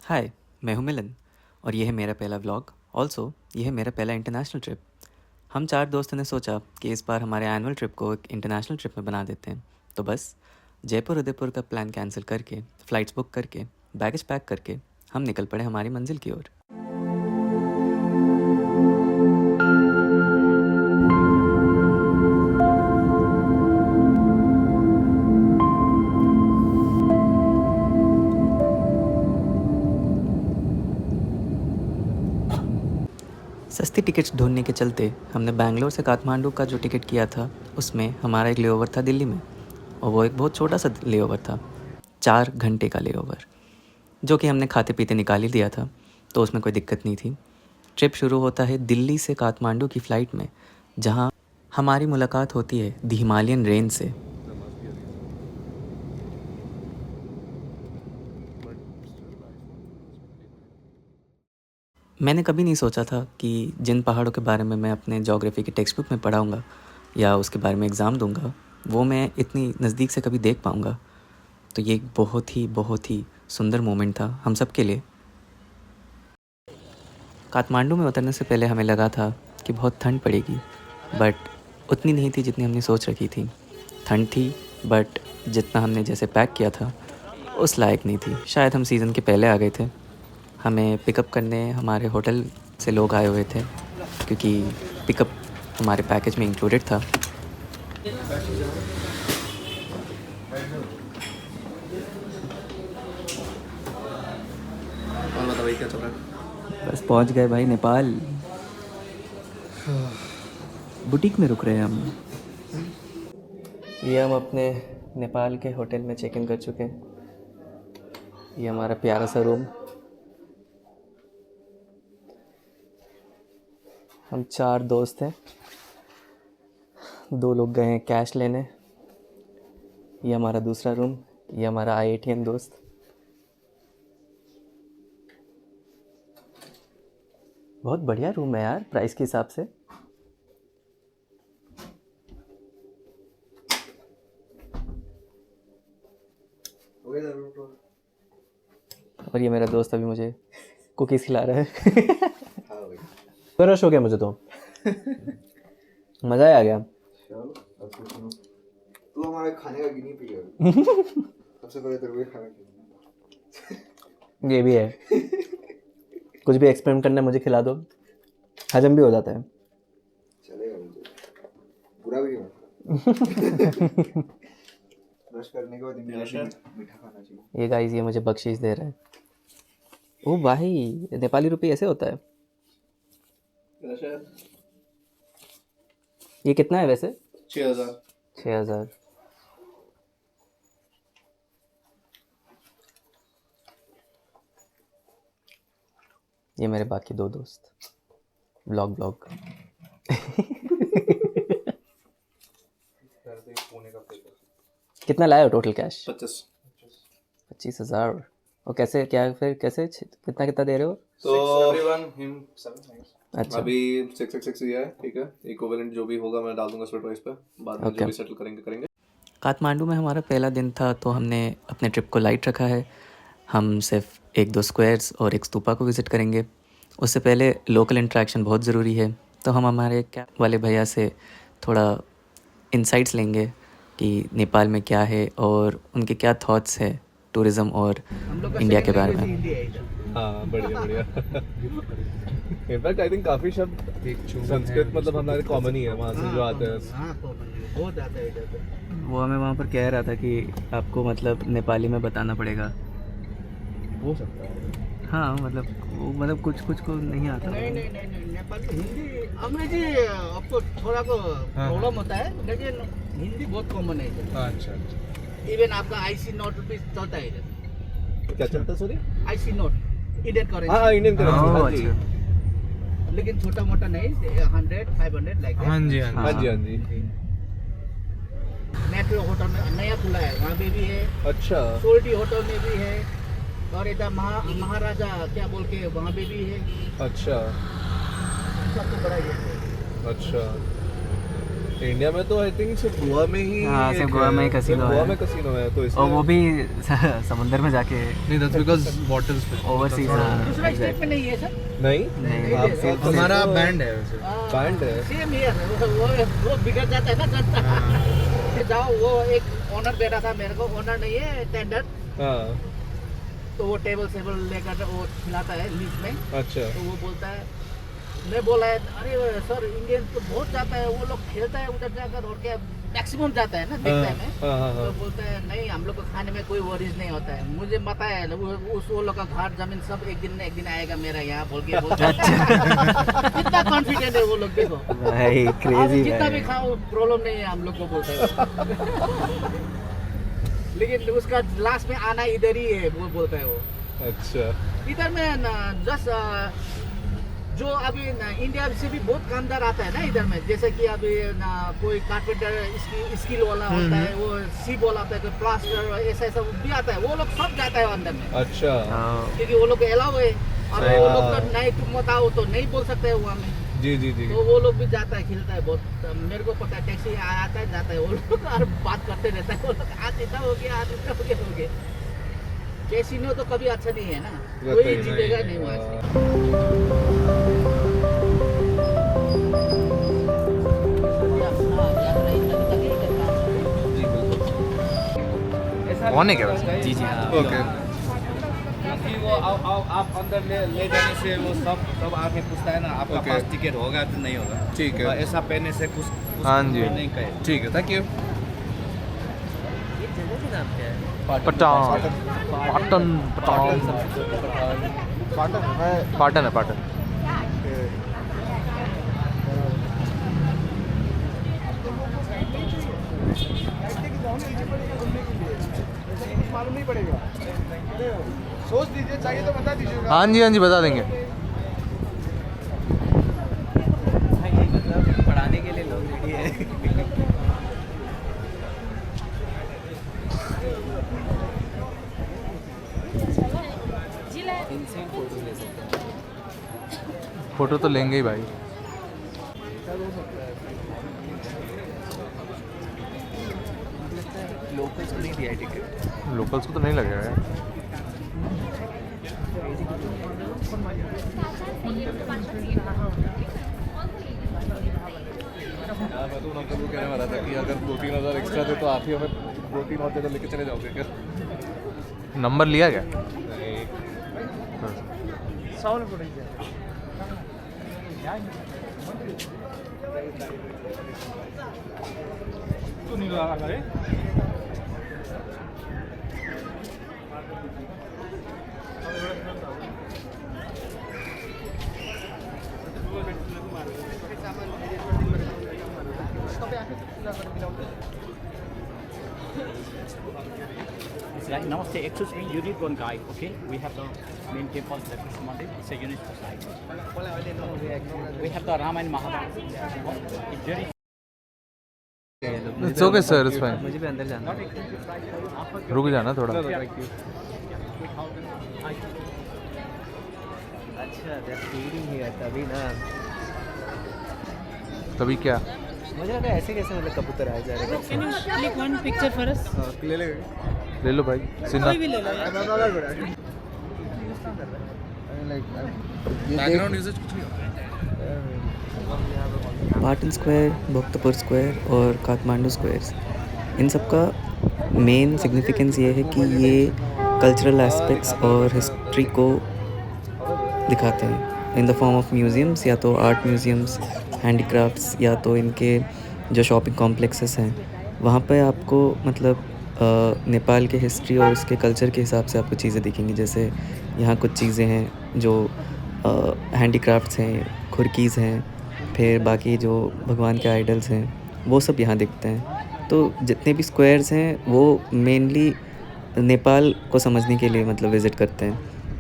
हाय, मैं हूँ मिलन और ये है मेरा पहला व्लॉग। ऑल्सो ये है मेरा पहला इंटरनेशनल ट्रिप। हम 4 दोस्तों ने सोचा कि इस बार हमारे एनुअल ट्रिप को एक इंटरनेशनल ट्रिप में बना देते हैं। तो बस जयपुर उदयपुर का प्लान कैंसिल करके, फ़्लाइट्स बुक करके, बैगेज पैक करके हम निकल पड़े हमारी मंजिल की ओर। सस्ती टिकट्स ढूंढने के चलते हमने बैंगलोर से काठमांडू का जो टिकट किया था उसमें हमारा एक लेओवर था दिल्ली में, और वो एक बहुत छोटा सा लेओवर था, 4 घंटे का लेओवर, जो कि हमने खाते पीते निकाल ही दिया था, तो उसमें कोई दिक्कत नहीं थी। ट्रिप शुरू होता है दिल्ली से काठमांडू की फ़्लाइट में, जहां हमारी मुलाकात होती है द हिमालयन रेंज से। मैंने कभी नहीं सोचा था कि जिन पहाड़ों के बारे में मैं अपने ज्योग्राफी के टेक्स्ट बुक में पढ़ाऊँगा या उसके बारे में एग्ज़ाम दूंगा, वो मैं इतनी नज़दीक से कभी देख पाऊँगा। तो ये एक बहुत ही सुंदर मोमेंट था हम सब के लिए। काठमांडू में उतरने से पहले हमें लगा था कि बहुत ठंड पड़ेगी, बट उतनी नहीं थी जितनी हमने सोच रखी थी। ठंड थी, बट जितना हमने जैसे पैक किया था उस लायक नहीं थी। शायद हम सीज़न के पहले आ गए थे। हमें पिकअप करने हमारे होटल से लोग आए हुए थे, क्योंकि पिकअप हमारे पैकेज में इंक्लूडेड था। और बता भाई क्या चल रहा है? बस पहुंच गए भाई नेपाल। बुटीक में रुक रहे हैं हम। ये हम अपने नेपाल के होटल में चेक इन कर चुके हैं। ये हमारा प्यारा सा रूम। हम 4 दोस्त हैं, 2 लोग गए हैं कैश लेने। ये हमारा दूसरा रूम, ये हमारा IITian दोस्त। बहुत बढ़िया रूम है यार प्राइस के हिसाब से। और ये मेरा दोस्त अभी मुझे कुकीज़ खिला रहा है। रश हो गया मुझे तो। मज़ा आ गया। तू हमारे खाने का गिनी पिग है। सबसे पहले तेरे को ही खाना चाहिए। ये भी है। कुछ भी एक्सपेरिमेंट करना है मुझे खिला दो, हजम भी हो जाता है। चलेगा मुझे, बुरा भी नहीं। ब्रश करने के बाद मीठा खाना चाहिए। ये गाइस ये मुझे बख्शीश दे रहा है। ओ भाई, नेपाली रुपये ऐसे होता है। ये कितना है वैसे? 6000। 6000। ये मेरे बाकी 2 दोस्त। ब्लॉग कितना लाए हो टोटल कैश? 25,000। और कैसे क्या फिर कैसे कितना कितना दे रहे हो? तो अच्छा, अभी 666 ही है, ठीक है। इक्विवेलेंट जो भी होगा मैं डाल दूंगा स्प्लिट प्राइस पे, बाद में जो भी सेटल करेंगे। काठमांडू में हमारा पहला दिन था, तो हमने अपने ट्रिप को लाइट रखा है। हम सिर्फ 1-2 स्क्वायर्स और एक स्तूपा को विज़िट करेंगे। उससे पहले लोकल इंटरेक्शन बहुत ज़रूरी है, तो हम हमारे कैब वाले भैया से थोड़ा इंसाइट्स लेंगे कि नेपाल में क्या है और उनके क्या थॉट्स है टूरिज़्म और इंडिया के बारे में। हाँ, बढ़िया। इनफैक्ट आई थिंक काफी शब्द संस्कृत मतलब हमारे कॉमन ही है वहाँ से जो आते हैं। बहुत आता है इधर। वो हमें वहाँ पर कह रहा था कि आपको मतलब नेपाली में बताना पड़ेगा। हो सकता है। हाँ मतलब कुछ को नहीं आता। नहीं नेपाली हिंदी अंग्रेजी आपको थोड़ा को प्रॉब्लम होता है, लेकिन हिंदी बहुत कॉमन है इधर। अच्छा। इवन आपका IC नोट भी चलता है इधर। क्या चलता है sorry? IC note Indian currency. हाँ, इंडियन करेंसी। लेकिन छोटा मोटा नहीं, 100 500 लाइक हाँ जी। मेट्रो होटल में नया खुला है, वहाँ पे भी है। अच्छा। सोल्टी होटल में भी है, और इधर महाराजा क्या बोल के वहाँ पे भी है। अच्छा। सबसे बड़ा ये है। अच्छा। इंडिया में तो आई थिंक सिर्फ गोवा में ही हाँ, सिर्फ एक गोवा है। में ही casino सिर्फ गोवा है। में कैसीनो है तो और इसलिए वो भी समुंदर में जाके नहीं दैट्स बिकॉज़ वाटर्स पे ओवरसीज दूसरा स्टेट में नहीं है सर। नहीं नहीं, आप साउथ से हमारा तो- बैंड है वैसे। बैंड है सेम ईयर वो बिगड़ जाता है ना जब जाओ वो एक ओनर बैठा था मेरे को, ओनर नहीं है टेंडर, हाँ तो वो टेबल सेबल लेकर वो खिलाता है लीज में। अच्छा तो वो बोलता है, मैं बोला है अरे सर इंडियन तो बहुत जाता है, वो लोग खेलता है उधर जाकर और क्या मैक्सिमम जाता है ना देखता है मैं। हाँ हाँ तो हाँ बोलता है नहीं हम लोग को खाने में कोई वरीज नहीं होता है, मुझे पता है वो लोग का घर जमीन सब एक दिन आएगा मेरा यहाँ बोल के बोलता है। कितना कॉन्फिडेंट है वो लोग देखो। भाई आप क्रेजी जितना भी भाई। खाओ प्रॉब्लम नहीं है हम लोग को बोलते हैं। लेकिन उसका लास्ट में आना इधर ही है वो बोलता है वो। अच्छा इधर में जस्ट जो अभी इंडिया से भी बहुत कामदार आता है ना इधर में, जैसे कि अभी कोई कारपेंटर स्किल वाला होता है, वो सीप वाला आता है, कोई प्लास्टर ऐसा ऐसा भी आता है, वो लोग सब जाता है अंदर में अच्छा हाँ, क्योंकि वो लोग अलाउ है। और सही वो बात। लोग तो नहीं तुम बताओ तो नहीं बोल सकते वहाँ में, जी जी जी तो वो लोग भी जाता है खेलता है बहुत। मेरे को पता है टैक्सी आता है जाता है वो लोग और बात करते रहता है वो लोग, आज इतना हो गया आज इतना हो गया। कैसीनो तो कभी अच्छा नहीं है ना, रहता कोई ही जीतेगा नहीं, नहीं वहाँ से। जी बिल्कुल ऑन है क्या वैसे? जी जी हाँ। ओके क्योंकि वो आप अंदर ले जाने से वो सब आके पूछता है ना आपका Okay. पास टिकट होगा कि नहीं होगा। ठीक है। और ऐसा पहनने से कुछ हाँ जी। कोई नहीं कहे। ठीक है थैंक यू पटान पाटन पाटन है पाटन। मालूम नहीं पड़ेगा, सोच दीजिए, चाहिए तो बता दीजिएगा। हाँ जी बता देंगे। मतलब पढ़ाने के लिए लोग रेडी है। इनसे फोटो ले सकते हैं। फोटो तो लेंगे ही भाई। लोकल्स को नहीं दिया है टिकट। लोकल्स को तो नहीं लगेगा यार। यार मैं तो उन अंकल को कहने वाला था कि अगर 2-3 हज़ार एक्स्ट्रा दे तो आप ही हमें 2-3 और जगह लेके चले जाओगे क्या नंबर लिया क्या? नहीं It's like namaste, excuse me, you need one guide, okay? We have the main temple, the Krishna Mandir, it's a UNESCO site. We have the Ramayana Mahabharata. It's very It's okay sir, it's fine. मुझे भी अंदर जाना है। रुक जाना थोड़ा। अच्छा feeding है तभी ना। तभी क्या? मुझे लगा ऐसे कैसे मतलब कबूतर आ जा रहे हैं। Can you click one picture for us? ले लो भाई सिन्हा। कोई भी ले लो यार। बैकग्राउंड यूजेज कुछ नहीं पाटन स्क्वायर, भक्तपुर स्क्वायर और काठमांडू स्क्वायर्स, इन सब का मेन सिग्निफिकेंस ये है कि ये कल्चरल एस्पेक्ट्स और हिस्ट्री को दिखाते हैं in the form of museums, या तो आर्ट म्यूज़ियम्स, हैंडीक्राफ्ट्स, या तो इनके जो शॉपिंग कॉम्प्लेक्सेस हैं वहाँ पे आपको मतलब नेपाल के हिस्ट्री और इसके कल्चर के हिसाब से आपको चीज़ें दिखेंगी। जैसे यहाँ कुछ चीज़ें हैं जो हैंडीक्राफ्ट्स हैं, खुरकीज़ हैं, फिर बाकी जो भगवान के आइडल्स हैं वो सब यहाँ दिखते हैं। तो जितने भी स्क्वायर्स हैं वो मेनली नेपाल को समझने के लिए मतलब विज़िट करते हैं,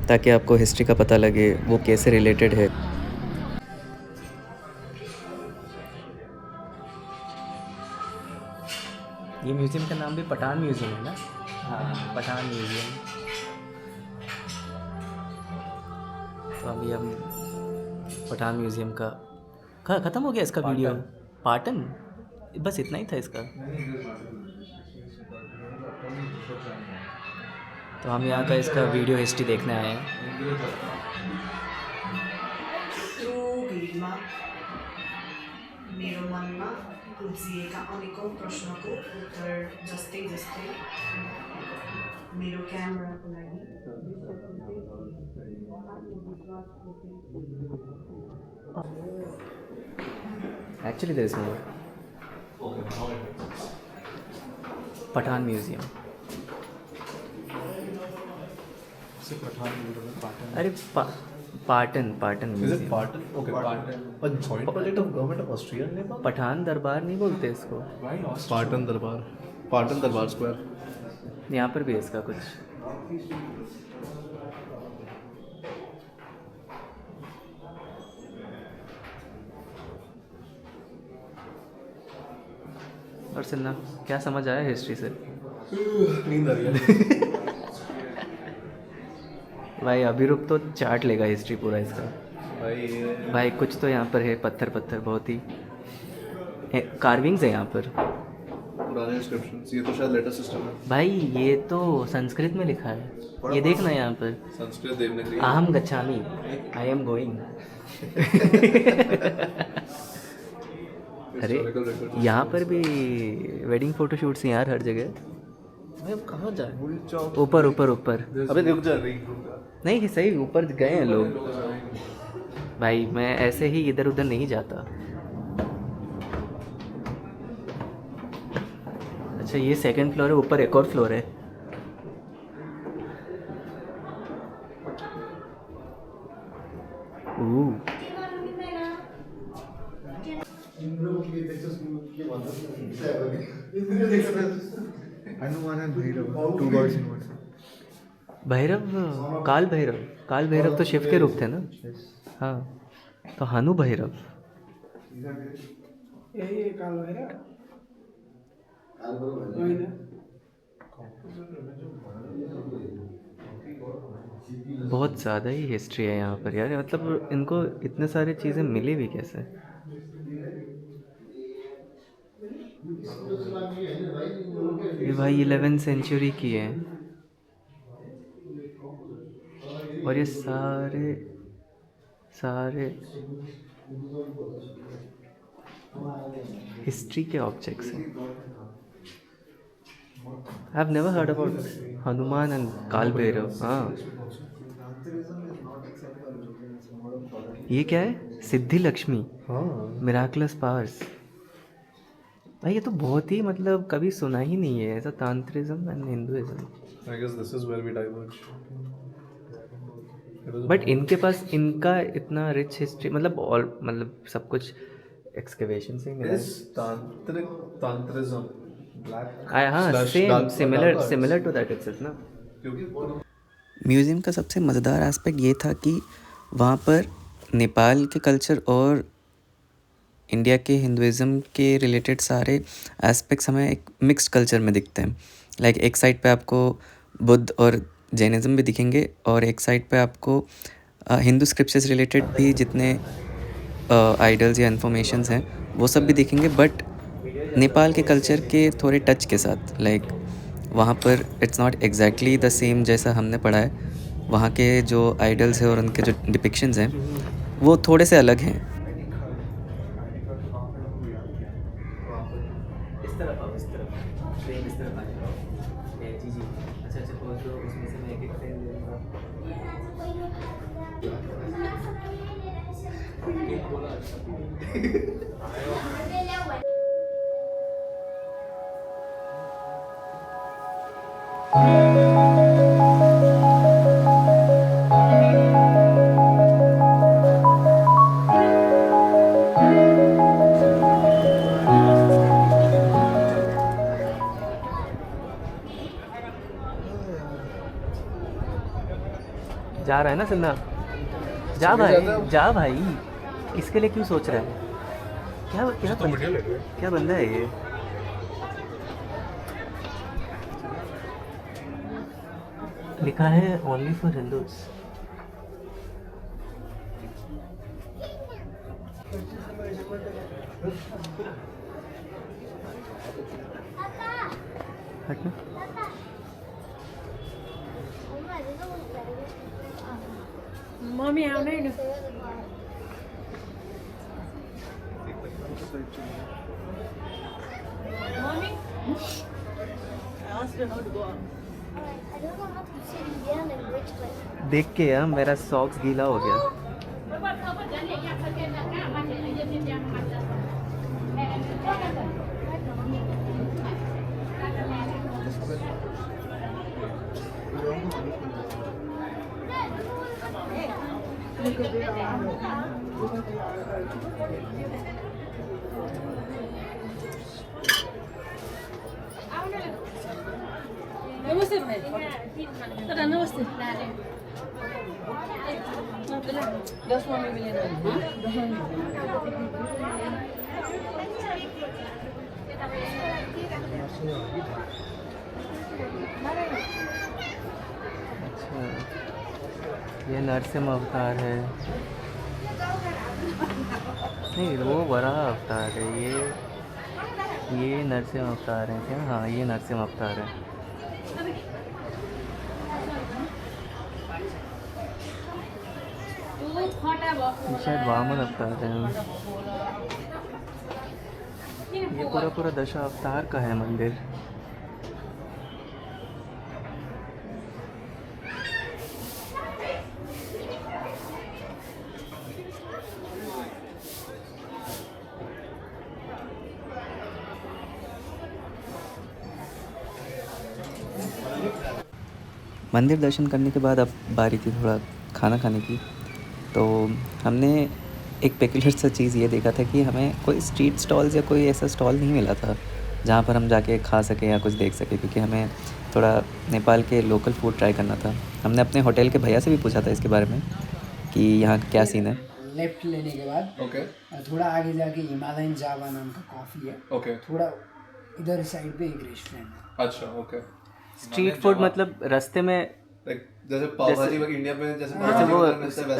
ताकि आपको हिस्ट्री का पता लगे वो कैसे रिलेटेड है। ये म्यूज़ियम का नाम भी पठान म्यूज़ियम है ना? हाँ, पठान म्यूज़ियम। तो अभी हम पठान म्यूज़ियम का ख़त्म हो गया इसका वीडियो। पाटन बस इतना ही था इसका। तो हम यहाँ का इसका वीडियो हिस्ट्री देखने आए हैं। ट्रुगेटमा मेरो मनमा उब्जिएका अनेकौँ प्रश्नको उत्तर जस्तै जस्तै मेरो क्यामेराको लागि actually there is more. Patan museum. अरे Patan Is it museum. Patan? Okay, Patan. A joint project of government of Austria and Nepal? Patan Durbar नहीं बोलते इसको। Patan Darbar. Patan Darbar Square. यहाँ पर भी है इसका कुछ। और सुनना, क्या समझ आया हिस्ट्री से? नींद आ रही है। भाई अभिरूप तो चाट लेगा हिस्ट्री पूरा इसका। भाई भाई कुछ तो यहाँ पर है, पत्थर पत्थर बहुत ही कार्विंग्स है यहाँ पर। पुराने इंस्क्रिप्शंस, ये तो शायद लेटर सिस्टम है। भाई ये तो संस्कृत में लिखा है, ये देखना यहाँ पर। संस्कृत देवनागरी। अहम गच्छामि, आई एम गोइंग। अरे यहाँ पर भी वेडिंग फोटोशूट्स हैं यार हर जगह। भाई अब कहाँ जाए? ऊपर ऊपर ऊपर। अबे रुक जा रही। नहीं सही, ऊपर गए हैं लोग। भाई मैं ऐसे ही इधर उधर नहीं जाता। अच्छा ये सेकंड फ्लोर है, ऊपर एक और फ्लोर है। Hanuman and Bhairav, two gods in one. Bhairav, Kaal Bhairav तो शिव के रूप थे ना। हाँ तो हनु भैरव। यही काल भैरव। बहुत ज़्यादा ही हिस्ट्री है यहाँ पर यार। मतलब इनको इतने सारी चीज़ें मिली भी कैसे? ये भाई 11th सेंचुरी की है। और ये सारे हिस्ट्री के ऑब्जेक्ट्स हैं। I have never heard about Hanuman and काल भैरव। हाँ ये क्या है? सिद्धि लक्ष्मी, मिराकुलस पावर्स। भाई ये तो बहुत ही मतलब कभी सुना ही नहीं है ऐसा। तांत्रिज्म and Hinduism. I guess this is where we diverge. But इनके पास इनका इतना रिच हिस्ट्री, मतलब सब कुछ एक्सकेवेशन से मिला है। Is tantrism black? हाँ slash same dark- dark arts? Similar to that it's ना। क्योंकि म्यूज़ियम का सबसे मज़ेदार एस्पेक्ट ये था कि वहाँ पर नेपाल के कल्चर और इंडिया के हिंदुइज़्म के रिलेटेड सारे एस्पेक्ट्स हमें एक मिक्स्ड कल्चर में दिखते हैं। लाइक एक साइड पे आपको बुद्ध और जैनिज़्म भी दिखेंगे, और एक साइड पे आपको हिंदू स्क्रिप्चर्स रिलेटेड भी जितने आइडल्स या इन्फॉर्मेशंस हैं वो सब भी दिखेंगे, बट नेपाल के कल्चर के थोड़े टच के साथ। लाइक वहाँ पर it's not exactly the same जैसा हमने पढ़ा है। वहाँ के जो आइडल्स हैं और उनके जो डिपिक्शंस हैं वो थोड़े से अलग हैं। इस तरफ आओ, इस तरफ ट्रेन इस तरफ आए। जी जी अच्छा अच्छा, पहुँच दो, उसमें से मैं एक एक ट्रेन ले लूँगा। जा रहा है ना सिन्हा? जा भाई, जा भाई। इसके लिए क्यों सोच रहा है? क्या बंदा है ये? लिखा है ओनली फॉर हिंदूज। हटना। मम्मी आउने नि mummy I asked her how to go on. I don't know how to say Indian language, but देख के यार मेरा सॉक्स गीला हो गया। नमस्ते भाइ दादा नमस्ते 10 मम्मी मिलेन अच्छा ये नरसिम्हा अवतार है। नहीं वो बड़ा अवतार है ये नरसिम्हा अवतार है क्या? हाँ ये नरसिम्हा अवतार है। ये शायद वामन अवतार है। ये पूरा दशा अवतार का है मंदिर। मंदिर दर्शन करने के बाद अब बारी थी थोड़ा खाना खाने की। तो हमने एक पेक्यूलर सा चीज़ ये देखा था कि हमें कोई स्ट्रीट स्टॉल्स या कोई ऐसा स्टॉल नहीं मिला था जहाँ पर हम जाके खा सकें या कुछ देख सकें, क्योंकि हमें थोड़ा नेपाल के लोकल फूड ट्राई करना था। हमने अपने होटल के भैया से भी पूछा था इसके बारे में कि यहाँ का क्या सीन है। लेफ्ट लेने के बाद ओके थोड़ा आगे जाके हिमालयन जावा नाम का कॉफ़ी है। ओके थोड़ा इधर साइड पे एक रेस्टोरेंट है। अच्छा ओके। स्ट्रीट फूड मतलब रास्ते में लाइक जैसे पाव भाजी इंडिया में जैसे जैसे वो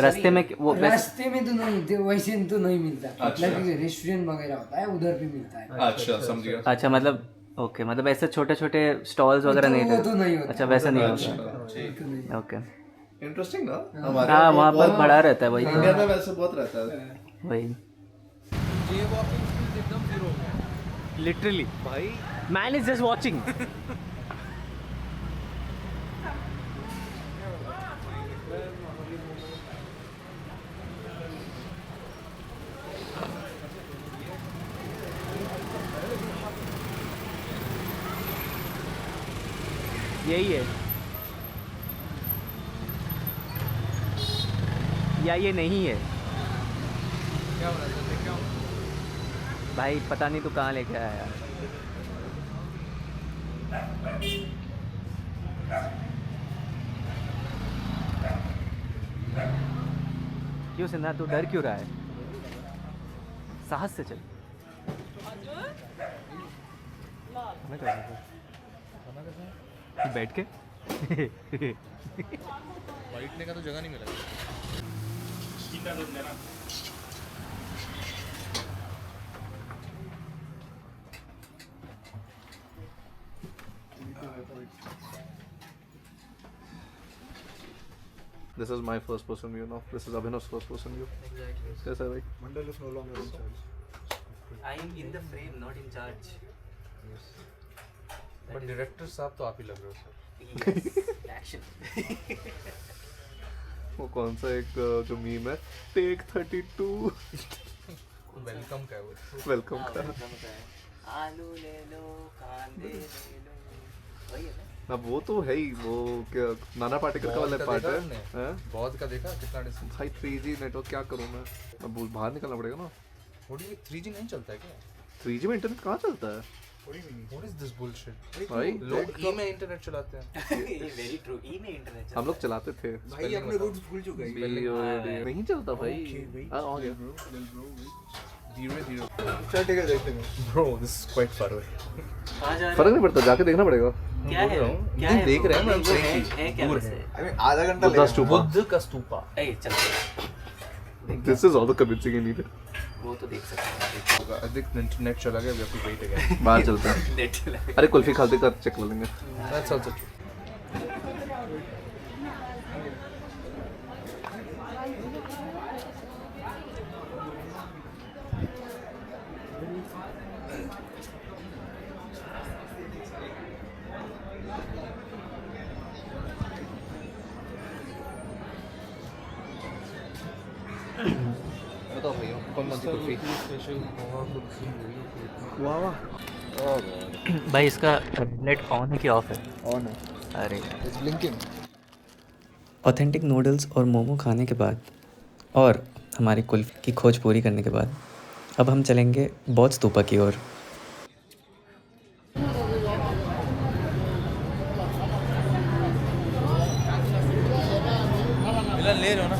रास्ते में वो रास्ते में तो नहीं, वैसे तो नहीं मिलता, अच्छा। मतलब रेस्टोरेंट वगैरह होता है उधर भी मिलता है। अच्छा समझ गया। अच्छा मतलब ओके, मतलब ऐसे छोटे छोटे स्टॉल्स वगैरह नहीं वो थे? तो नहीं होता। अच्छा वैसा नहीं अच्छा होता। ओके इंटरेस्टिंग ना। हाँ वहाँ पर बड़ा रहता है वही तो। इंडिया में वैसे बहुत रहता है वही लिटरली भाई मैन इज जस्ट वॉचिंग। यही है या ये नहीं है भाई, पता नहीं तू कहाँ लेके आया यार। क्यों सिन्हा तू डर क्यों रहा है? साहस से चल। बैठ के बैठने का तो जगह नहीं मिला। This is my first person view now. This is Abhinav's first person view. Exactly. कैसा है भाई? Mandal is no longer in charge. I am in the frame, not in charge. But director साहब तो आप ही लग रहे हो सर। Action. वो कौन सा एक जो मीम है, टेक 32। वेलकम का है वो। वेलकम का। आलू ले लो, कांदे ले लो, वही है ना? अब वो तो है ही, वो क्या नाना पाटेकर का वाला पार्ट है। हैं? बहुत का देखा कितना डिस्टेंस। भाई 3G नेटवर्क क्या करूँ मैं? अब बाहर निकलना पड़ेगा ना। थोड़ी 3G नहीं चलता है क्या? 3G में इंटरनेट कहाँ चलता है? What is this bullshit? भाई लोग ई में इंटरनेट चलाते हैं। Very true. ई में इंटरनेट हम लोग चलाते थे। भाई अपने रूट्स भूल चुके हैं। नहीं चलता भाई। आ गया। धीरे धीरे। चल ठीक है देखते हैं। Bro, this is quite far away. कहाँ जा रहे फर्क नहीं पड़ता, जाके देखना पड़ेगा। क्या है? क्या है? देख रहे हैं, मैं वो है क्या दूर वैसे? है। अरे आधा घंटा बुद्धा स्तूपा। बुद्ध का स्तूपा। ए चल। This is all the convincing you needed. वो तो देख सकते हैं। अधिक इंटरनेट चला गया, we have to wait again. बाहर चलते हैं। नेट चला गया। अरे कुल्फी खाते का चेक कर लेंगे। That's also true. बताओ भैया कौन सी कुल्फी? वाह वाह। भाई इसका नेट ऑन है कि ऑफ है? ऑन है। अरे इट्स ब्लिंकिंग। ऑथेंटिक नूडल्स और मोमो खाने के बाद और हमारी कुल्फी की खोज पूरी करने के बाद अब हम चलेंगे बौद्ध स्तूपा की ओर। ले रहे हो ना?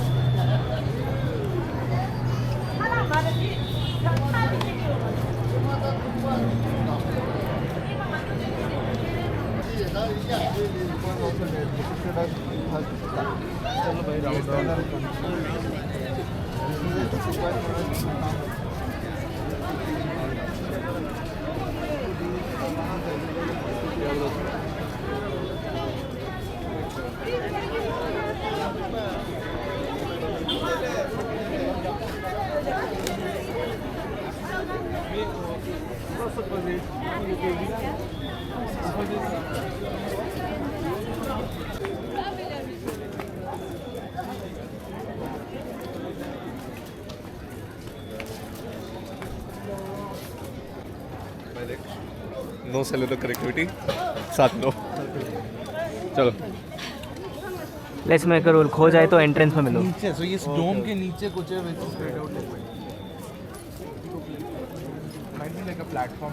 चलो भाई नो सेलुलर कनेक्टिविटी, साथ नो। चलो लेट्स मेक अ रूल, खो जाए तो एंट्रेंस में मिलो। नीचे, सो ये डोम के नीचे कुछ है which is spread out like might be like a platform.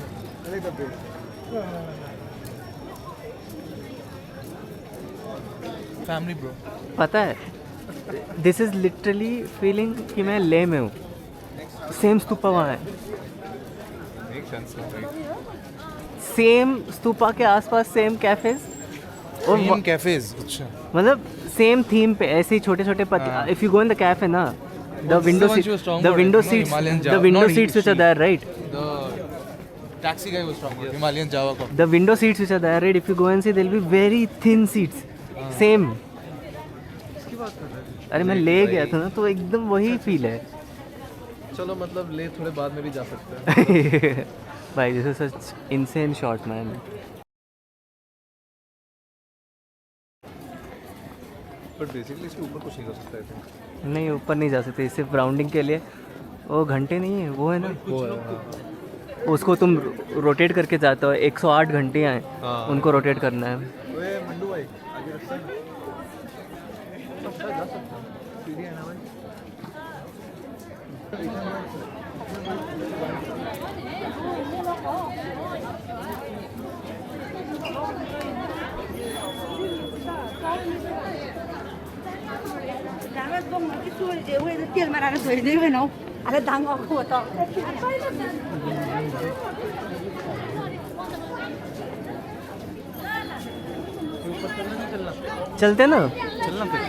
Family bro. पता है दिस इज लिटरली फीलिंग कि मैं ले में हूँ। सेम स्तूपा वहाँ है, make sense right. Same stupa के आसपास सेम कैफेज और Same cafes. अच्छा. मतलब सेम थीम पे ऐसे ही छोटे छोटे पत्ते। If you go in the cafe ना, the window one she was talking the about, window no, seats Himalayan the Java. Window Not he, seats which are she. There right, The taxi guy was talking about Himalayan Java coffee. the window seats which are there, right, if you go and see they'll be very thin seats, same। अरे मैं ले गया था ना तो एकदम वही feel है। चलो मतलब ले थोड़े बाद में भी जा सकते हैं। भाई this is such insane shot man. But basically इसके ऊपर कुछ नहीं कर सकता है। नहीं ऊपर नहीं जा सकते, सिर्फ राउंडिंग के लिए। वो घंटे नहीं है, वो है ना, वो है उसको तुम रोटेट करके जाते हो। 108 घंटियाँ हैं, हाँ। उनको रोटेट करना है। ओए मंडू भाई आगे रखते हैं। अच्छा जा सकते हैं, सीढ़ी है ना भाई। चलते ना, चलना फिर।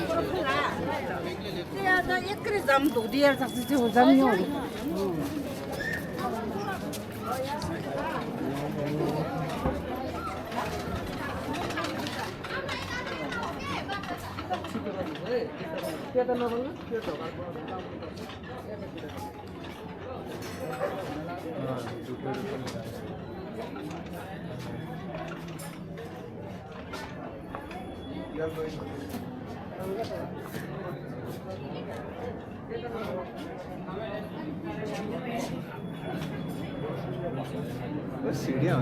बस सीढ़ियाँ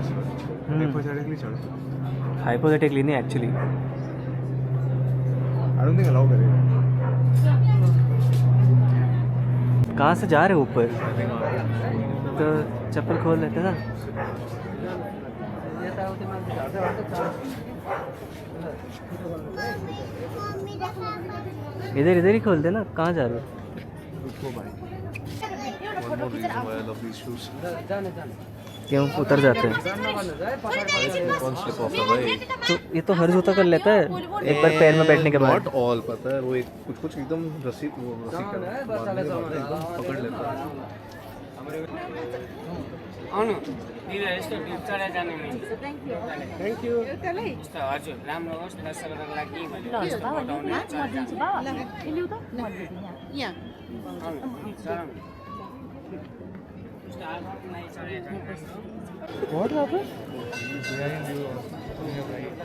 हाइपोथेटिकली चढ़ो। हाइपोथेटिकली नहीं actually. I don't think allow करेगा। कहाँ से जा रहे हो ऊपर? तो चप्पल खोल लेते ना। इधर इधर ही खोल दे ना, कहाँ जा रहे हो? रुको भाई। One more reason why I love these shoes. क्यों उतर जाते हैं? कौन slip off है भाई? तो ये तो हर जूता कर लेता है एक बार पैर में बैठने के बाद। Not all पता है, वो एक कुछ कुछ एकदम रस्सी वो रस्सी का बांधने के बाद एकदम पकड़ लेता है। आउनु दिदी यस्तो भिड चढाइ जाने मिल्छ थ्याङ्क यू यस्तो हजुर राम्रो होस् दर्शकहरूको लागि भनेर यस्तो बताउने आउनु चढाउनु यस्तो आफूको लागि चढाइ जाने What happened? Behind you, on your right.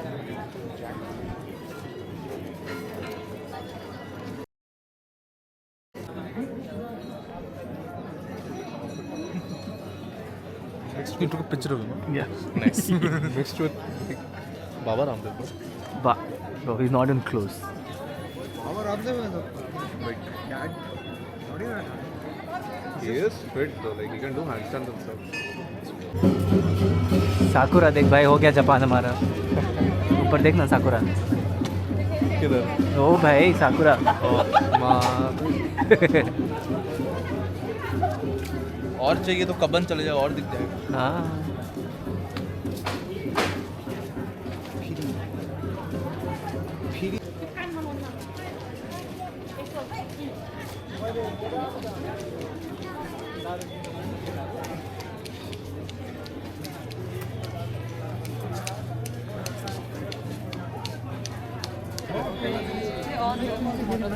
You took a picture of him? Yeah. Nice. Mixed with Baba Ramdev. Bro, he's not even close. He is fit though, like he can do handstands and stuff. साकुरा देख भाई, हो गया Japan हमारा। ऊपर देखना साकुरा। किधर? ओ भाई साकुरा। और चाहिए तो कबन चले जाओ और दिख जाएगा। हाँ।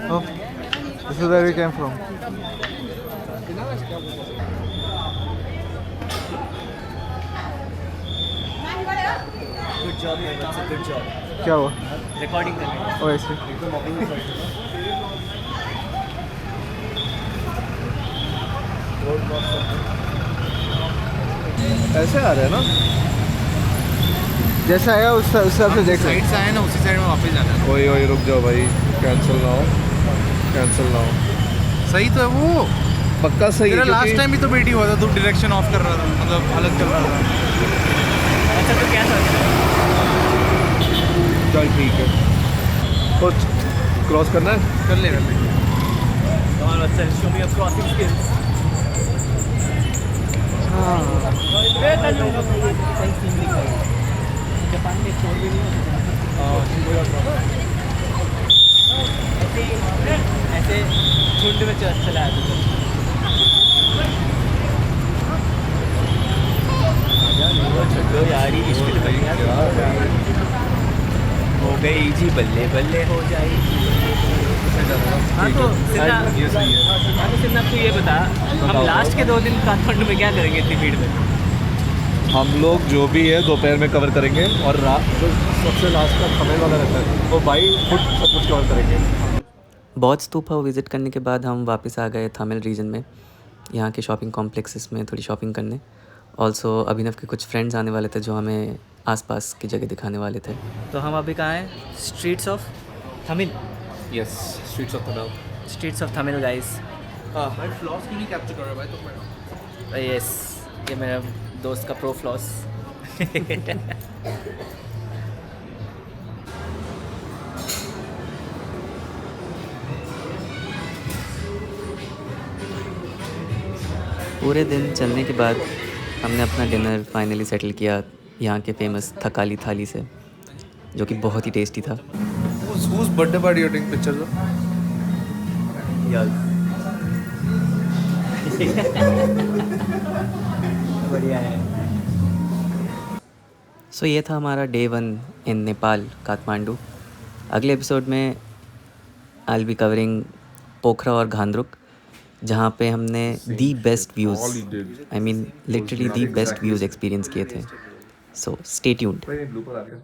Oh, this is where we came from. Good job, it's a good job. क्या हुआ? Recording करने। Oh, ऐसे। ऐसे आ रहे हैं ना? जैसा आया उस हिसाब से देख साइड से आए ना उसी साइड में वापस जाना है। ओए रुक जाओ भाई, कैंसिल ना हो, कैंसिल ना हो। सही तो है वो। पक्का सही है तेरा लास्ट क्योंकि टाइम भी तो बेटी हुआ था, तू डायरेक्शन ऑफ कर रहा था, मतलब अलग चल रहा था। अच्छा तो क्या सोच रहे हो? चल ठीक है, कुछ क्रॉस करना है? कर ले Come on, Vatsal, show me your crossing skills. Japan में छोड़ भी नहीं होता। ऐसे झुंड में चला छोड़ो यार, ही इश्क हो गई जी, बल्ले बल्ले हो जाएगी। हाँ तो सिन्हा, आपको ये बता, हम लास्ट के 2 दिन काठमांडू में क्या करेंगे इतनी भीड़ में? हम लोग जो भी है दोपहर में कवर करेंगे और रात जो सबसे लास्ट का थमेल वाला रहता है वो बाई फुट सब कुछ कवर करेंगे। बौद्ध स्तूपा विज़िट करने के बाद हम वापस आ गए थामिल रीजन में, यहाँ के शॉपिंग कॉम्प्लेक्सेस में थोड़ी शॉपिंग करने। ऑल्सो अभिनव के कुछ फ्रेंड्स आने वाले थे जो हमें आसपास की जगह दिखाने वाले थे। तो हम अभी कहाँ हैं? Streets of Tamil. Yes, streets of Tamil. Streets of Tamil guys. भाई फ्लॉस क्यों नहीं कैप्चर कर रहा भाई? तो यस, ये मेरा दोस्त का प्रो फ्लॉस। पूरे दिन चलने के बाद हमने अपना डिनर फाइनली सेटल किया यहाँ के फेमस थकाली थाली से, जो कि बहुत ही टेस्टी था। Whose birthday party you taking pictures of? यार बढ़िया है। सो ये था हमारा डे 1 इन नेपाल, काठमांडू। अगले एपिसोड में आई विल बी कवरिंग पोखरा और घांद्रुक, जहाँ पे हमने the best views, I mean literally the best views experience किए थे। So stay tuned. ब्लूपर आ गया।